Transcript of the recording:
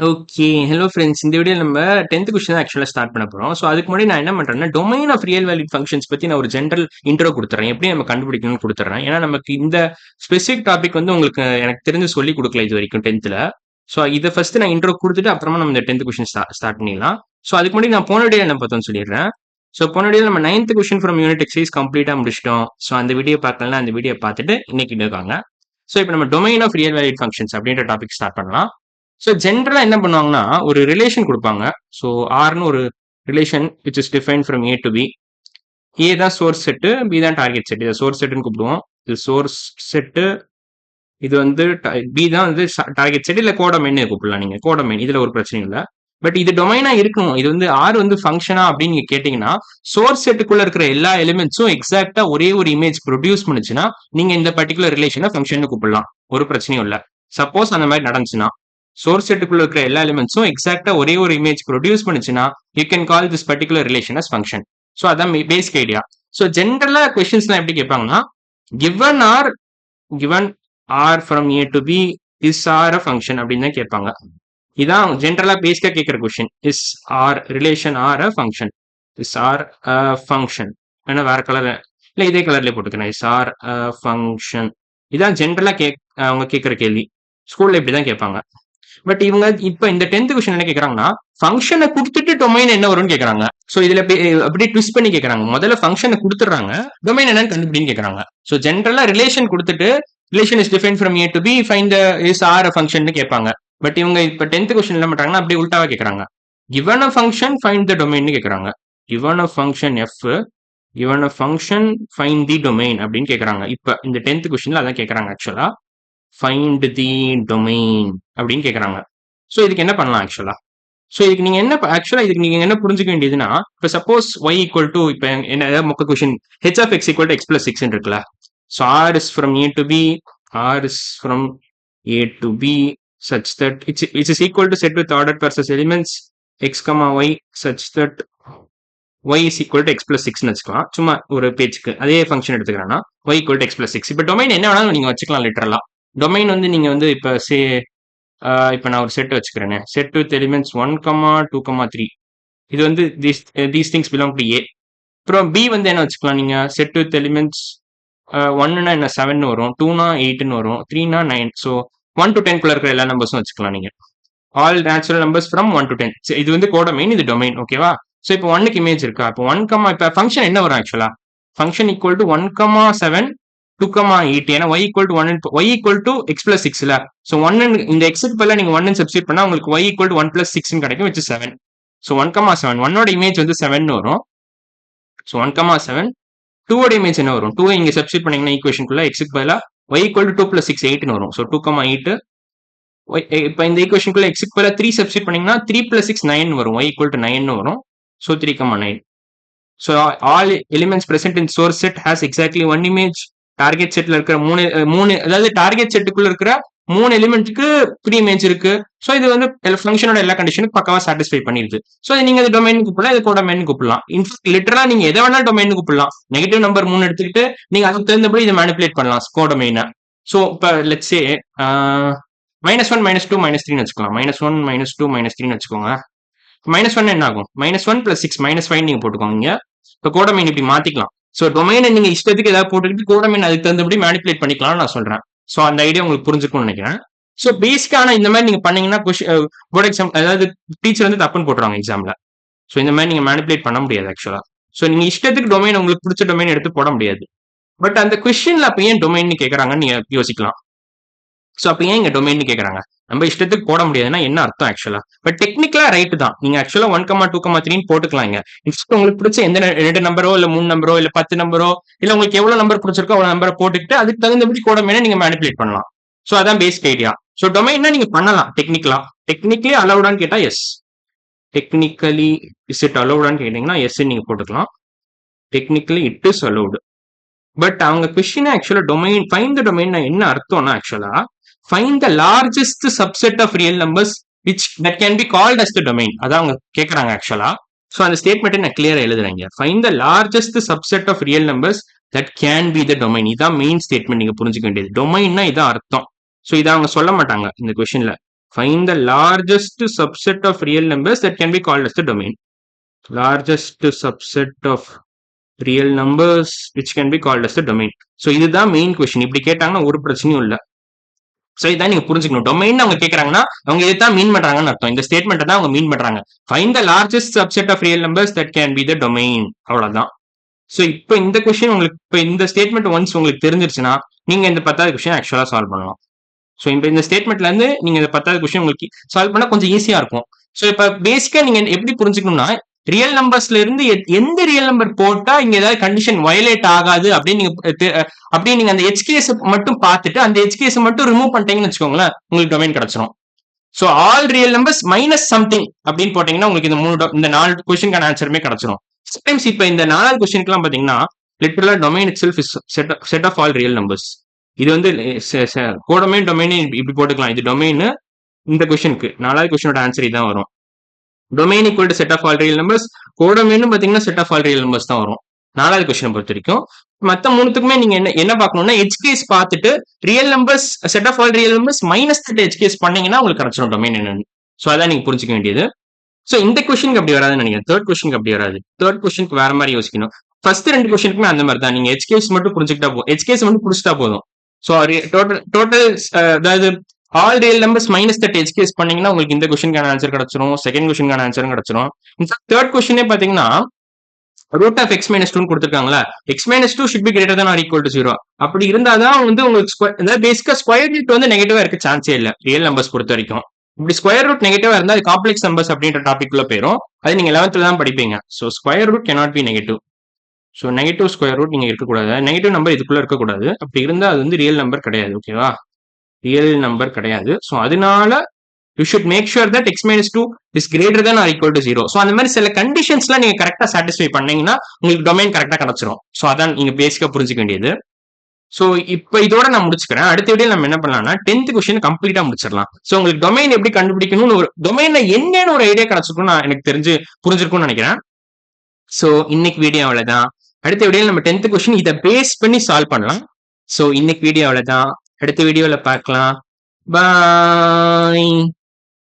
Okay. Hello friends. இந்த வீடியோல நம்ம 10த் கொஸ்டின் தான் ஆக்சுவலா ஸ்டார்ட் பண்ண போறோம். ஸோ அதுக்கு முன்னாடி நான் என்ன பண்றேன்னா, domain of real valued functions பத்தி நான் ஒரு ஜெனரல் இன்ட்ரோ குடுத்துர்றேன். எப்படி நம்ம கண்டுபிடிக்கணும்னு குடுத்துர்றேன். ஏன்னா நமக்கு இந்த ஸ்பெசிஃபிக் டாபிக் வந்து உங்களுக்கு எனக்கு தெரிஞ்சு சொல்லிக் குடுக்கல இதுவரைக்கும் 10த்ல. ஸோ இத ஃபர்ஸ்ட் நான் இன்ட்ரோ குடுத்துட்டு அப்புறமா நம்ம இந்த 10த் கொஸ்டின் ஸ்டார்ட் பண்ணிடலாம். ஸோ அதுக்கு முன்னாடி நான் போன வீடியோல என்ன பார்த்தோம்னு சொல்லிடுறேன். ஸோ போன வீடியோல நம்ம ninth question from unit exercise கம்ப்ளீட்டா முடிச்சிட்டோம். ஸோ அந்த வீடியோ பார்க்கலன்னா அந்த வீடியோ பார்த்துட்டு இன்னைக்கு இருக்காங்க. ஸோ இப்போ நம்ம domain of real valued functions அப்படின்ற டாபிக் ஸ்டார்ட் பண்ணலாம். ஸோ ஜென்ரலா என்ன பண்ணுவாங்கன்னா, ஒரு ரிலேஷன் குடுப்பாங்க. ஸோ ஆர்ன்னு ஒரு relation which is defined from A to B. A தான் சோர்ஸ் செட்டு, பி தான் டார்கெட் செட். இத சோர்ஸ் செட்டுன்னு கூப்பிடுவோம். இது சோர்ஸ் செட்டு. இது வந்து பி தான் வந்து டார்கெட் செட். இல்ல கோடமைன்னு கூப்பிடலாம் நீங்க. கோடமைன் இதுல ஒரு பிரச்சனையும் இல்ல. பட் இது டொமைனா இருக்கணும். இது வந்து ஆர் வந்து ஃபங்க்ஷனா அப்படின்னு நீங்க கேட்டீங்கன்னா, சோர்ஸ் செட்டுக்குள்ள இருக்கிற எல்லா எலிமெண்ட்ஸும் எக்ஸாக்ட்டா ஒரே ஒரு இமேஜ் ப்ரொடியூஸ் பண்ணுச்சுன்னா, நீங்க இந்த பர்ட்டிகுலர் ரிலேஷனை ஃபங்க்ஷன் கூப்பிடலாம். ஒரு பிரச்சனையும் இல்ல. சப்போஸ் அந்த மாதிரி நடந்துச்சுன்னா, சோர்ஸ் செட்டுக்குள்ள இருக்கிற எல்லா எலிமெண்ட்ஸும் எக்ஸாக்ட்டா ஒரே ஒரு இமேஜ் ப்ரொடியூஸ் பண்ணுச்சுன்னா, you can call this particular relation as function. So அதான் பேசிக் ஐடியா. ஸோ ஜென்ரலா கொஸ்டின்ஸ்லாம் எப்படி கேட்பாங்கன்னா, given R given R from A to B is R a function அப்படின்னு தான் கேட்பாங்க. இதான் ஜென்ரலா பேசிக்கா கேட்கிற question. Is R relation R a function. Is R a function. ஏன்னா வேற கலர்ல இல்ல இதே கலர்லயே போட்டுக்கிறேன். Is R a function. இதான் ஜென்ரலா அவங்க கேட்கிற கேள்வி. ஸ்கூல்ல இப்படிதான் கேட்பாங்க. பட் இவங்க இப்ப இந்த 10th கொஸ்டின் என்ன கேக்குறாங்கன்னா, ஃபங்க்ஷனை கொடுத்துட்டு டொமைன் என்ன வரும்னு கேக்குறாங்க. சோ இதுல அப்படியே ட்விஸ்ட் பண்ணி கேக்குறாங்க. முதல்ல ஃபங்க்ஷனை கொடுத்துறாங்க, டொமைன் என்னன்னு கண்டுபிடின்னு கேக்குறாங்க. சோ ஜென்ரலா ரிலேஷன் கொடுத்துட்டு relation is defined from A to B find the is or function கேட்பாங்க. பட் இவங்க இப்ப 10th கொஸ்டின் என்ன பண்றாங்கன்னா அப்படியே உல்டாவா கேக்குறாங்க. given a function find the domain கேக்குறாங்க. given a function f given a function find the domain அப்படின்னு கேக்குறாங்க. இப்ப இந்த 10th கொஸ்டின்ல அதான் கேக்குறாங்க ஆக்சுவலா. ஃபைண்ட் தி டொமைன் அப்படின்னு கேக்குறாங்க. ஸோ இதுக்கு என்ன பண்ணலாம் ஆக்சுவலா? ஸோ இதுக்கு நீங்க என்ன ஆக்சுவலா இதுக்கு நீங்க என்ன புரிஞ்சுக்க வேண்டியதுன்னா, இப்போ சப்போஸ் ஒய் ஈக்குவல் டு இப்போ என்ன ஏதாவது மொக்க question H of X equal to X plus six இருக்குல்ல. So R is from A to B, R is from A to B such that it is equal to set with ordered process elements x comma y such that y is equal to x plus 6 வச்சுக்கலாம். சும்மா ஒரு பேச்சுக்கு அதே function எடுத்துக்கிறேன்னா y equal to x plus 6. இப்போ domain என்ன வேணாலும் நீங்க வச்சுக்கலாம் லிட்டரலா. டொமைன் வந்து நீங்க வந்து இப்போ இப்போ நான் ஒரு செட் வச்சுக்கிறேன். Set with elements 1, 2, 3. இது வந்து தீஸ் திங்ஸ் பிலாங் டு ஏ. அப்புறம் பி வந்து என்ன வச்சுக்கலாம் நீங்க, செட் வித் எலிமெண்ட்ஸ் 1னா என்ன 7 வரும், 2னா 8ன்னு வரும், 3னா 9. ஸோ 1 to 10 குள்ள இருக்கிற எல்லா நம்பர்ஸும் வச்சுக்கலாம் நீங்க. All natural numbers from 1 to 10. இது வந்து கோடமைன், இது டொமைன். ஓகேவா? ஸோ இப்போ 1க்கு இமேஜ் இருக்கா? இப்போ 1, இப்போ ஃபங்க்ஷன் என்ன வரும் ஆக்சுவலா? Function equal to 1, 7, 2, 8. ஏன்னா y equal to 1 y equal to x plus 6ல. ஸோ 1 இந்த எக்ஸுக்கு பதிலா நீங்க 1 சப்ஸ்டியூட் பண்ணா உங்களுக்கு y equal to 1 plus 6 கிடைக்கும், which is 7. ஸோ 1, 7 1ஓட இமேஜ் வந்து 7 வரும். ஸோ 1, 7 2ஓட இமேஜ் என்ன வரும்? 2 இங்க சப்ஸ்டியூட் பண்ணீங்கன்னா ஈக்குவேஷனுக்குள்ள எக்ஸுக்கு பதிலா y equal to 2 plus 6 8ன்னு வரும். ஸோ 2, 8. இப்போ இந்த ஈக்குவேஷனுக்குள்ள எக்ஸுக்கு பதிலா 3 சப்ஸ்டியூட் பண்ணீங்கன்னா 3 plus 6 9 வரும். y equal to 9 வரும். So 3, 9. So all elements present in source set has exactly one image. Target செட்ல இருக்கிற மூணு அதாவது டார்கெட் செட்டுக்குள்ள இருக்கிற 3 எலிமெண்ட்டுக்கு 3 இமேஜ் இருக்கு. ஸோ இது வந்து ஃபங்க்ஷனோட எல்லா கண்டிஷனும் பக்காவா சாட்டிஸ்ஃபை பண்ணிருக்கு. ஸோ நீங்க இது டொமைன் கூப்பிடலாம், இது கோடமைன் கூப்பிடலாம். இன்ஃபேக்ட் லிட்டரலா நீங்க எதை வேணாலும் டொமைன் கூப்பிடலாம். நெகட்டிவ் நம்பர் 3 எடுத்துக்கிட்டு நீங்க அதுக்கு தகுந்தபடி இதை மேனிபுலேட் பண்ணலாம் கோடமைனை. ஸோ இப்போ லெட்ஸ் சே -1 -2 -3 வச்சுக்கலாம். -1 -2 -3 வச்சுக்கோங்க. -1 என்ன ஆகும்? -1 + 6 -5 நீங்க போட்டுக்கோங்க. இப்போ கோடமைன் இப்படி மாத்திக்கலாம். ஸோ டொமைனை நீங்க இஷ்டத்துக்கு ஏதாவது போட்டுக்கிட்டு கோடமைன் அதுக்கு தகுந்தபடி மேனிபுலேட் பண்ணிக்கலாம்னு நான் சொல்றேன். ஸோ அந்த ஐடியா உங்களுக்கு புரிஞ்சுக்கும்னு நினைக்கிறேன். ஸோ பேசிக்கான இந்த மாதிரி நீங்க பண்ணீங்கன்னா போர்ட் எக்ஸாம் அதாவது டீச்சர் வந்து தப்புன்னு போட்டுருவாங்க எக்ஸாம்ல. ஸோ இந்த மாதிரி நீங்க மேனிபுலேட் பண்ண முடியாது ஆக்சுவலா. ஸோ நீங்க இஷ்டத்துக்கு டொமைன் உங்களுக்கு பிடிச்ச டொமைன் எடுத்து போட முடியாது. பட் அந்த கொஸ்டின்ல அப்ப ஏன் டொமைன் கேட்கறாங்கன்னு நீங்க யோசிக்கலாம். ஸோ அப்ப ஏன் இங்க டொமைன் கேட்கறாங்க? நம்ம இஷ்டத்துக்கு போட முடியாதுன்னா என்ன அர்த்தம் ஆக்சுவலா? பட் டெக்னிக்கலா ரைட் தான். நீங்க ஆக்சுவலா 1, 2, 3 போட்டுக்கலாம். இன்ஸ்ட் உங்களுக்கு பிடிச்ச எந்த 2 நம்பரோ இல்ல 3 நம்பரோ இல்ல 10 நம்பரோ இல்ல உங்களுக்கு எவ்வளவு நம்பர் பிடிச்சிருக்கோ அவ்வளவு நம்பரை போட்டுக்கிட்டு அதுக்கு தகுந்தபடி கோடமைனை நீங்க மேனிபுலேட் பண்ணலாம். ஸோ அதான் பேசிக் ஐடியா. ஸோ டொமைன்னா நீங்க பண்ணலாம் டெக்னிக்கலி அலௌடான்னு கேட்டா எஸ். டெக்னிக்கலி இஸ் இட் அலௌடான்னு கேட்டீங்கன்னா எஸ் நீங்க போட்டுக்கலாம். Technically it is allowed. But அவங்க கொஸ்டின் ஆக்சுவலா டொமைன் ஃபைண்ட் த டொமைன் என்ன அர்த்தம்னா ஆக்சுவலா find the largest subset of real numbers which that can be called as the domain. அதான் அவங்க கேக்குறாங்க ஆக்சுவலா. சோ அந்த ஸ்டேட்மெண்ட் நான் கிளியரா எழுதுறேன். find the largest subset of real numbers that can be the domain. இதான் மெயின் ஸ்டேட்மெண்ட் நீங்க புரிஞ்சுக்க வேண்டியது. டொமைன்னா இதான் அர்த்தம். சோ இதை அவங்க சொல்ல மாட்டாங்க இந்த கொஸ்டின்ல. Find the largest subset of real numbers that can be called as the domain. Largest subset of real numbers which can be called as the domain. So இதுதான் மெயின் கொஸ்டின். இப்படி கேட்டாங்கன்னா ஒரு பிரச்சனையும் இல்லை. ஸோ இதான் நீங்க புரிஞ்சுக்கணும். டொமைன் அவங்க கேட்கறாங்கன்னா அவங்க இதைத்தான் மீன் பண்றாங்கன்னு அர்த்தம். இந்த ஸ்டேட்மெண்ட் தான் அவங்க மீன் பண்றாங்க. Find the largest subset of real numbers that can be the domain. அவ்வளவுதான். ஸோ இப்போ இந்த கொஸ்டின் உங்களுக்கு இப்போ இந்த ஸ்டேட்மெண்ட் ஒன்ஸ் உங்களுக்கு தெரிஞ்சிருச்சுன்னா நீங்க இந்த 10வது கொஸ்டின் ஆக்சுவலா சால்வ் பண்ணலாம். ஸோ இப்போ இந்த ஸ்டேட்மெண்ட்ல இருந்து நீங்க இந்த 10வது கொஸ்டின் உங்களுக்கு சால்வ் பண்ணா கொஞ்சம் ஈஸியா இருக்கும். ஸோ இப்போ பேசிக்கா நீங்க எப்படி புரிஞ்சுக்கணும்னா ரியல் நம்பர்ஸ்ல இருந்து எந்த ரியல் நம்பர் போட்டா இங்க ஏதாவது கண்டிஷன் வயலேட் ஆகாது அப்படின்னு நீங்க அந்த HKS மட்டும் பார்த்துட்டு அந்த HKS மட்டும் ரிமூவ் பண்ணிட்டீங்கன்னு வச்சுக்கோங்களேன், உங்களுக்கு டொமைன் கிடைச்சிரும். So all real numbers minus something அப்படின்னு போட்டீங்கன்னா உங்களுக்கு இந்த 4 கொஸ்டினுக்கான ஆன்சருமே கிடைச்சிரும். சம்டைம்ஸ் இப்ப இந்த 4வது கொஸ்டினுக்குலாம் பாத்தீங்கன்னா லிட்டரலா domain itself is set of all real numbers. இது வந்து கோடொமைன் டொமைன் இப்படி போட்டுக்கலாம். இது டொமைன். இந்த கொஸ்டினுக்கு 4வது கொஸ்டினோட ஆன்சர் இதான் வரும். Domain equal to set of all real numbers. Codomain பாத்தீங்கன்னா set of all real numbers தான் வரும் 4வது கொஸ்டினை பொறுத்த வரைக்கும். மத்த மூணுத்துக்குமே நீங்க என்ன பார்க்கணும்னா HKS பார்த்துட்டு real numbers set of all real numbers minus HKS பண்ணீங்கன்னா உங்களுக்கு கிடைச்சிடும் டொமைன் என்னன்னு. ஸோ அதான் நீங்க புரிஞ்சுக்க வேண்டியது. ஸோ இந்த கொஸ்டினுக்கு அப்படி வராதுன்னு நினைக்கிறேன். 3rd கொஸ்டினுக்கு அப்படி வராது. 3rd கொஸ்டினுக்கு வேற மாதிரி யோசிக்கணும். ஃபர்ஸ்ட் 2 கொஸ்டினுக்குமே அந்த மாதிரி தான். நீங்க HKS மட்டும் புரிஞ்சுக்கிட்டா போதும். HKS மட்டும் புடிச்சிட்டா போதும். ஸோ டோட்டல் அதாவது all real numbers minus HKS பண்ணீங்கன்னா உங்களுக்கு இந்த கொஸ்டினுக்கான ஆன்சர் கிடைச்சிரும். செகண்ட் கொஸ்டினுக்கான ஆன்சரும் கிடைச்சிரும். இன்ஃபேக்ட் 3rd கொஸ்டினே பாத்தீங்கன்னா ரூட் ஆஃப் எக்ஸ் மைனஸ் 2 கொடுத்துருக்காங்களா, x minus 2 should be greater than or equal to 0. அப்படி இருந்தாதான் வந்து உங்களுக்கு பேசிக்கா ஸ்கொயர் ரூட் வந்து நெகட்டிவா இருக்க சான்ஸே இல்லை ரியல் நம்பர்ஸ் பொறுத்த வரைக்கும். இப்படி ஸ்கொயர் ரூட் நெகட்டிவா இருந்தா அது காம்ப்ளெக்ஸ் நம்பர்ஸ் அப்படின்ற டாபிக் உள்ள போயிடும். அது நீங்க 11th தான் படிப்பீங்க. So square root cannot be negative. So negative square root நீங்க இருக்கக்கூடாது. நெகட்டிவ் நம்பர் இதுக்குள்ள இருக்கக்கூடாது. அப்படி இருந்தா அது வந்து ரியல் நம்பர் கிடையாது. ஓகேவா, ரியல் நம்பர் கிடையாது. ஸோ அதனால you should make sure that x minus 2 is greater than or equal to 0. So அந்த மாதிரி சில கண்டிஷன்ஸ்லாம் நீங்க கரெக்டா சாட்டிஸ்ஃபை பண்ணீங்கன்னா உங்களுக்கு டொமைன் கரெக்டா கிடைச்சிரும். ஸோ அதான் நீங்க பேசிக்கா புரிஞ்சுக்க வேண்டியது. ஸோ இப்போ இதோட நான் முடிச்சுக்கிறேன். அடுத்த வீடியோ நம்ம என்ன பண்ணலாம்னா 10th கொஸ்டின் கம்ப்ளீட்டா முடிச்சிடலாம். ஸோ உங்களுக்கு டொமைன் எப்படி கண்டுபிடிக்கணும்னு ஒரு டொமைன்ல என்னன்னு ஒரு ஐடியா கிடைச்சிருக்கும் நான் எனக்கு தெரிஞ்சு புரிஞ்சிருக்கும்னு நினைக்கிறேன். ஸோ இன்னைக்கு வீடியோ அவ்வளவுதான். அடுத்த வீடியோல நம்ம 10th கொஸ்டின் இதை பேஸ் பண்ணி சால்வ் பண்ணலாம். ஸோ இன்னைக்கு வீடியோ அவ்வளவுதான். அடுத்த வீடியோல பார்க்கலாம். பாய்.